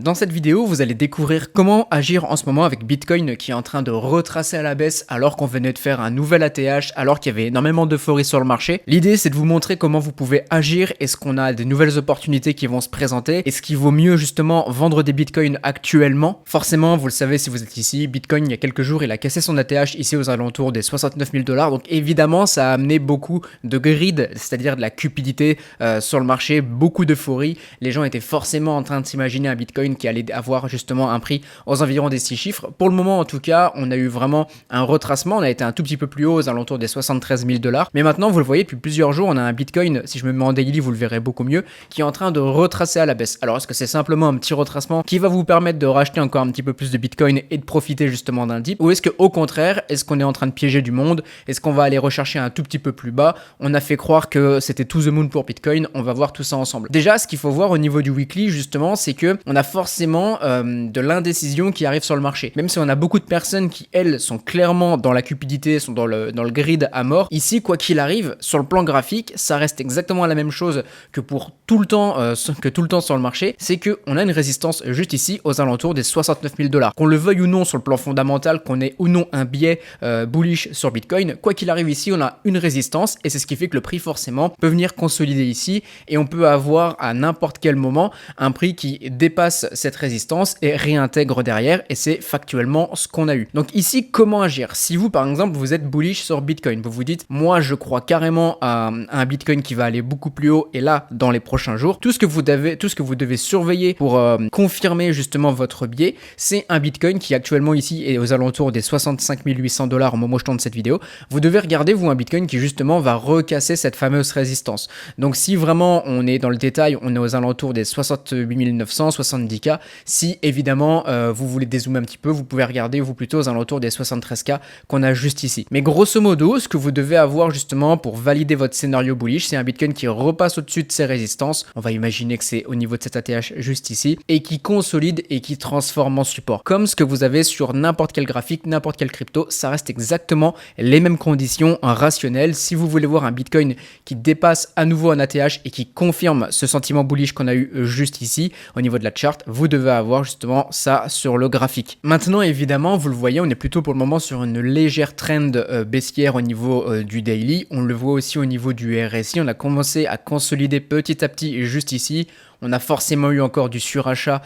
Dans cette vidéo, vous allez découvrir comment agir en ce moment avec Bitcoin qui est en train de retracer à la baisse alors qu'on venait de faire un nouvel ATH, alors qu'il y avait énormément d'euphorie sur le marché. L'idée, c'est de vous montrer comment vous pouvez agir, est-ce qu'on a des nouvelles opportunités qui vont se présenter, est-ce qu'il vaut mieux justement vendre des Bitcoins actuellement. Forcément, vous le savez si vous êtes ici, Bitcoin il y a quelques jours, il a cassé son ATH ici aux alentours des 69 000 $. Donc évidemment, ça a amené beaucoup de greed, c'est-à-dire de la cupidité sur le marché, beaucoup d'euphorie. Les gens étaient forcément en train de s'imaginer un Bitcoin qui allait avoir justement un prix aux environs des 6 chiffres. Pour le moment, en tout cas, on a eu vraiment un retracement. On a été un tout petit peu plus haut aux alentours des 73 000 $. Mais maintenant, vous le voyez, depuis plusieurs jours, on a un Bitcoin, si je me mets en daily, vous le verrez beaucoup mieux, qui est en train de retracer à la baisse. Alors, est-ce que c'est simplement un petit retracement qui va vous permettre de racheter encore un petit peu plus de Bitcoin et de profiter justement d'un dip? Ou est-ce que au contraire, est-ce qu'on est en train de piéger du monde? Est-ce qu'on va aller rechercher un tout petit peu plus bas? On a fait croire que c'était to the moon pour Bitcoin. On va voir tout ça ensemble. Déjà, ce qu'il faut voir au niveau du weekly, justement, c'est que on a forcément de l'indécision qui arrive sur le marché. Même si on a beaucoup de personnes qui, elles, sont clairement dans la cupidité, sont dans le grid à mort, ici, quoi qu'il arrive, sur le plan graphique, ça reste exactement la même chose que pour tout le temps, sur le marché, c'est qu'on a une résistance juste ici, aux alentours des 69 000 $. Qu'on le veuille ou non sur le plan fondamental, qu'on ait ou non un biais bullish sur Bitcoin, quoi qu'il arrive ici, on a une résistance, et c'est ce qui fait que le prix, forcément, peut venir consolider ici, et on peut avoir à n'importe quel moment un prix qui dépasse cette résistance et réintègre derrière, et c'est factuellement ce qu'on a eu. Donc ici, comment agir? Si vous, par exemple, vous êtes bullish sur Bitcoin, vous vous dites, moi je crois carrément à un Bitcoin qui va aller beaucoup plus haut, et là, dans les prochains jours, tout ce que vous devez surveiller pour confirmer justement votre biais, c'est un Bitcoin qui actuellement ici est aux alentours des 65 800 $ au moment où je tourne cette vidéo. Vous devez regarder, vous, un Bitcoin qui justement va recasser cette fameuse résistance. Donc si vraiment on est dans le détail, on est aux alentours des 68 900, 70K. Si évidemment vous voulez dézoomer un petit peu, vous pouvez regarder vous plutôt aux alentours des 73K qu'on a juste ici. Mais grosso modo, ce que vous devez avoir justement pour valider votre scénario bullish, c'est un Bitcoin qui repasse au-dessus de ses résistances. On va imaginer que c'est au niveau de cet ATH juste ici, et qui consolide et qui transforme en support. Comme ce que vous avez sur n'importe quel graphique, n'importe quel crypto, ça reste exactement les mêmes conditions rationnelles. Si vous voulez voir un Bitcoin qui dépasse à nouveau un ATH et qui confirme ce sentiment bullish qu'on a eu juste ici, au niveau de la chart, vous devez avoir justement ça sur le graphique. Maintenant, évidemment, vous le voyez, on est plutôt pour le moment sur une légère trend baissière au niveau du daily. On le voit aussi au niveau du RSI. On a commencé à consolider petit à petit juste ici. On a forcément eu encore du surachat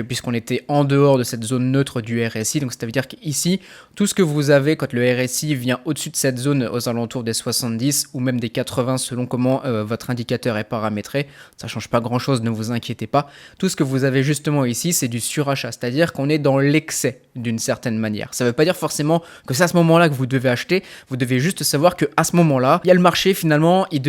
puisqu'on était en dehors de cette zone neutre du RSI. Donc ça veut dire qu'ici, tout ce que vous avez quand le RSI vient au-dessus de cette zone aux alentours des 70 ou même des 80 selon comment votre indicateur est paramétré, ça change pas grand-chose, ne vous inquiétez pas. Tout ce que vous avez justement ici, c'est du surachat, c'est-à-dire qu'on est dans l'excès d'une certaine manière. Ça veut pas dire forcément que c'est à ce moment-là que vous devez acheter, vous devez juste savoir qu'à ce moment-là, il y a le marché finalement, il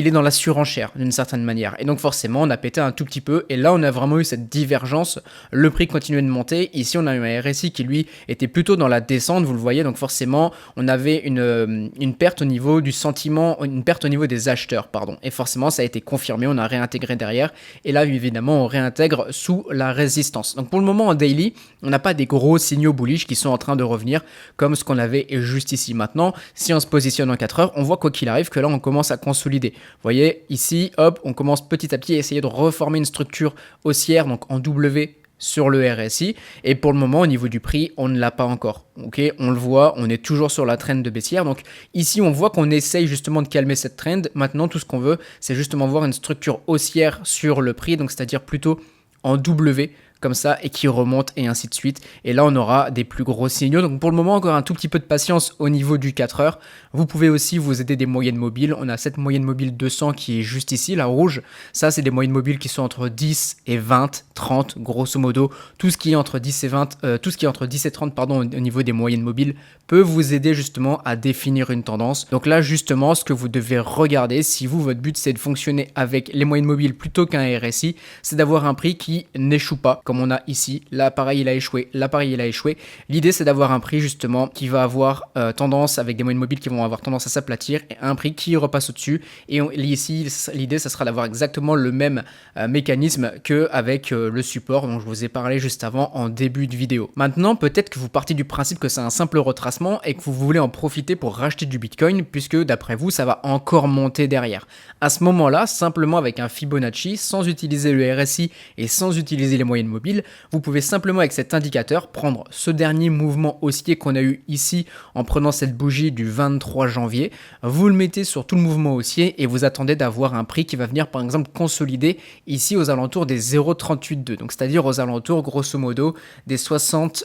est dans la surenchère d'une certaine manière. Et donc forcément, on a pété un tout petit peu, et là on a vraiment eu cette divergence, le prix continuait de monter. Ici on a eu un RSI qui lui était plutôt dans la descente, vous le voyez, donc forcément on avait une perte au niveau du sentiment, une perte au niveau des acheteurs, pardon, et forcément ça a été confirmé, on a réintégré derrière, et là évidemment on réintègre sous la résistance. Donc pour le moment en daily, on n'a pas des gros signaux bullish qui sont en train de revenir comme ce qu'on avait juste ici. Maintenant, si on se positionne en 4 heures, on voit quoi qu'il arrive que là on commence à consolider. Vous voyez ici, hop, on commence petit à petit à essayer de reformer une structure haussière, donc en W sur le RSI, et pour le moment au niveau du prix on ne l'a pas encore. Ok, on le voit, on est toujours sur la trend de baissière, donc ici on voit qu'on essaye justement de calmer cette trend. Maintenant tout ce qu'on veut, c'est justement voir une structure haussière sur le prix, donc c'est-à-dire plutôt en W comme ça, et qui remonte et ainsi de suite, et là on aura des plus gros signaux. Donc pour le moment encore un tout petit peu de patience au niveau du 4 heures. Vous pouvez aussi vous aider des moyennes mobiles. On a cette moyenne mobile 200 qui est juste ici, la rouge. Ça c'est des moyennes mobiles qui sont entre 10 et 20, 30 grosso modo. Tout ce qui est entre 10 et 20, tout ce qui est entre 10 et 30 pardon, au niveau des moyennes mobiles peut vous aider justement à définir une tendance. Donc là justement, ce que vous devez regarder, si votre but c'est de fonctionner avec les moyennes mobiles plutôt qu'un RSI, c'est d'avoir un prix qui n'échoue pas, comme comme on a ici, l'appareil il a échoué, l'appareil il a échoué. L'idée c'est d'avoir un prix justement qui va avoir tendance, avec des moyennes mobiles qui vont avoir tendance à s'aplatir, et un prix qui repasse au-dessus. Et ici l'idée ça sera d'avoir exactement le même mécanisme qu'avec le support dont je vous ai parlé juste avant en début de vidéo. Maintenant peut-être que vous partez du principe que c'est un simple retracement et que vous voulez en profiter pour racheter du Bitcoin, puisque d'après vous ça va encore monter derrière. À ce moment-là, simplement avec un Fibonacci, sans utiliser le RSI et sans utiliser les moyennes mobiles, vous pouvez simplement avec cet indicateur prendre ce dernier mouvement haussier qu'on a eu ici en prenant cette bougie du 23 janvier, vous le mettez sur tout le mouvement haussier et vous attendez d'avoir un prix qui va venir par exemple consolider ici aux alentours des 0,382, donc c'est-à-dire aux alentours grosso modo des 60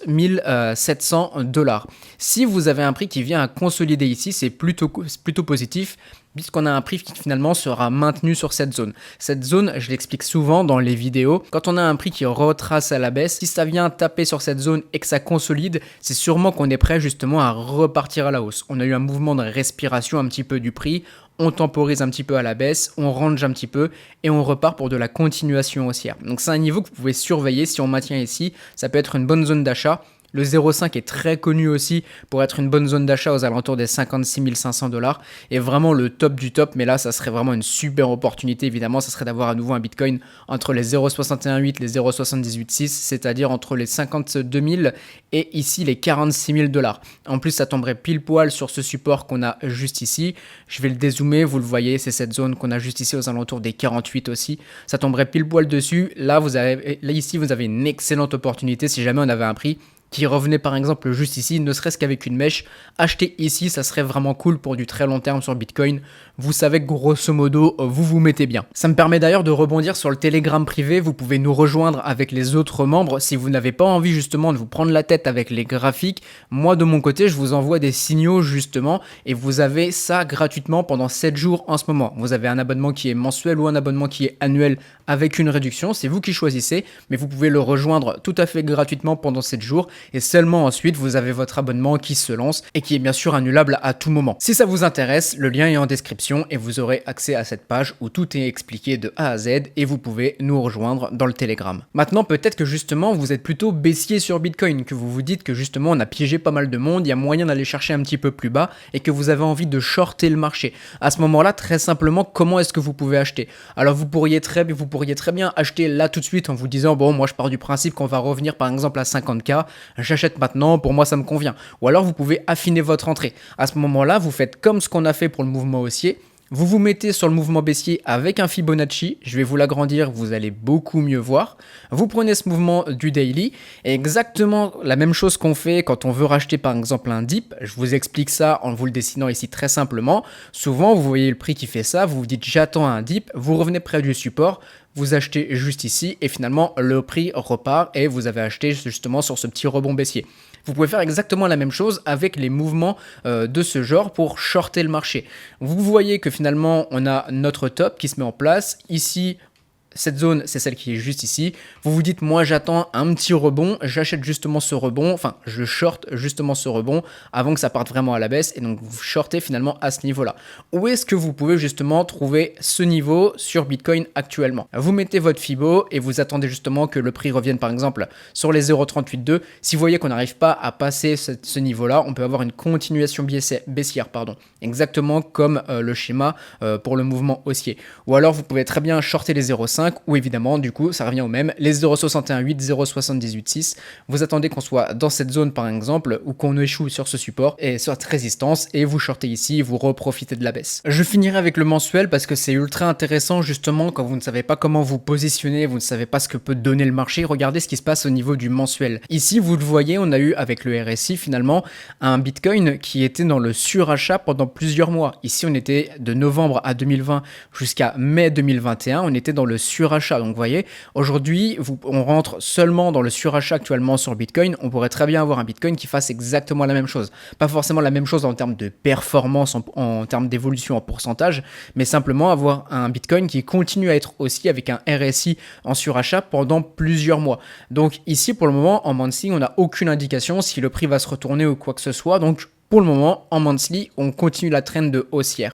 700 $. Si vous avez un prix qui vient à consolider ici, c'est plutôt positif, puisqu'on a un prix qui finalement sera maintenu sur cette zone. Cette zone, je l'explique souvent dans les vidéos, quand on a un prix qui retrace à la baisse, si ça vient taper sur cette zone et que ça consolide, c'est sûrement qu'on est prêt justement à repartir à la hausse. On a eu un mouvement de respiration un petit peu du prix, on temporise un petit peu à la baisse, on range un petit peu et on repart pour de la continuation haussière. Donc c'est un niveau que vous pouvez surveiller si on maintient ici, ça peut être une bonne zone d'achat. Le 0,5 est très connu aussi pour être une bonne zone d'achat aux alentours des 56 500 $ et vraiment le top du top, mais là ça serait vraiment une super opportunité évidemment, ça serait d'avoir à nouveau un Bitcoin entre les 0,618 et les 0,786, c'est-à-dire entre les 52 000 et ici les 46 000 $. En plus ça tomberait pile poil sur ce support qu'on a juste ici, je vais le dézoomer, vous le voyez, c'est cette zone qu'on a juste ici aux alentours des 48 aussi, ça tomberait pile poil dessus, là ici vous avez une excellente opportunité si jamais on avait un prix qui revenait par exemple juste ici, ne serait-ce qu'avec une mèche, acheter ici, ça serait vraiment cool pour du très long terme sur Bitcoin. Vous savez que grosso modo, vous vous mettez bien. Ça me permet d'ailleurs de rebondir sur le Telegram privé, vous pouvez nous rejoindre avec les autres membres. Si vous n'avez pas envie justement de vous prendre la tête avec les graphiques, moi de mon côté, je vous envoie des signaux justement et vous avez ça gratuitement pendant 7 jours en ce moment. Vous avez un abonnement qui est mensuel ou un abonnement qui est annuel avec une réduction, c'est vous qui choisissez, mais vous pouvez le rejoindre tout à fait gratuitement pendant 7 jours. Et seulement ensuite vous avez votre abonnement qui se lance et qui est bien sûr annulable à tout moment. Si ça vous intéresse, le lien est en description et vous aurez accès à cette page où tout est expliqué de A à Z et vous pouvez nous rejoindre dans le Telegram. Maintenant peut-être que justement vous êtes plutôt baissier sur Bitcoin, que vous vous dites que justement on a piégé pas mal de monde, il y a moyen d'aller chercher un petit peu plus bas et que vous avez envie de shorter le marché. À ce moment-là, très simplement, comment est-ce que vous pouvez acheter? Alors vous pourriez très bien acheter là tout de suite en vous disant bon, moi je pars du principe qu'on va revenir par exemple à 50K, j'achète maintenant, pour moi ça me convient. Ou alors vous pouvez affiner votre entrée. À ce moment-là, vous faites comme ce qu'on a fait pour le mouvement haussier. Vous vous mettez sur le mouvement baissier avec un Fibonacci, je vais vous l'agrandir, vous allez beaucoup mieux voir. Vous prenez ce mouvement du daily, et exactement la même chose qu'on fait quand on veut racheter par exemple un dip, je vous explique ça en vous le dessinant ici très simplement. Souvent vous voyez le prix qui fait ça, vous vous dites j'attends un dip, vous revenez près du support, vous achetez juste ici et finalement le prix repart et vous avez acheté justement sur ce petit rebond baissier. Vous pouvez faire exactement la même chose avec les mouvements de ce genre pour shorter le marché. Vous voyez que finalement on a notre top qui se met en place. Ici, cette zone, c'est celle qui est juste ici. Vous vous dites, moi j'attends un petit rebond, j'achète justement ce rebond, enfin je short justement ce rebond avant que ça parte vraiment à la baisse et donc vous shortez finalement à ce niveau-là. Où est-ce que vous pouvez justement trouver ce niveau sur Bitcoin actuellement? Vous mettez votre Fibo et vous attendez justement que le prix revienne par exemple sur les 0,382. Si vous voyez qu'on n'arrive pas à passer ce niveau-là, on peut avoir une continuation baissière, exactement comme le schéma pour le mouvement haussier. Ou alors vous pouvez très bien shorter les 0,5 ou évidemment du coup ça revient au même, les 0,618, 0,786, vous attendez qu'on soit dans cette zone par exemple ou qu'on échoue sur ce support et sur cette résistance et vous shortez ici, vous reprofitez de la baisse. Je finirai avec le mensuel parce que c'est ultra intéressant justement quand vous ne savez pas comment vous positionner, vous ne savez pas ce que peut donner le marché, regardez ce qui se passe au niveau du mensuel. Ici vous le voyez, on a eu avec le RSI finalement un Bitcoin qui était dans le surachat pendant plusieurs mois. Ici on était de novembre à 2020 jusqu'à mai 2021, on était dans le surachat. Donc vous voyez, aujourd'hui, on rentre seulement dans le surachat actuellement sur Bitcoin. On pourrait très bien avoir un Bitcoin qui fasse exactement la même chose. Pas forcément la même chose en termes de performance, en termes d'évolution en pourcentage, mais simplement avoir un Bitcoin qui continue à être aussi avec un RSI en surachat pendant plusieurs mois. Donc ici, pour le moment, en monthly, on n'a aucune indication si le prix va se retourner ou quoi que ce soit. Donc pour le moment, en monthly, on continue la trend de haussière.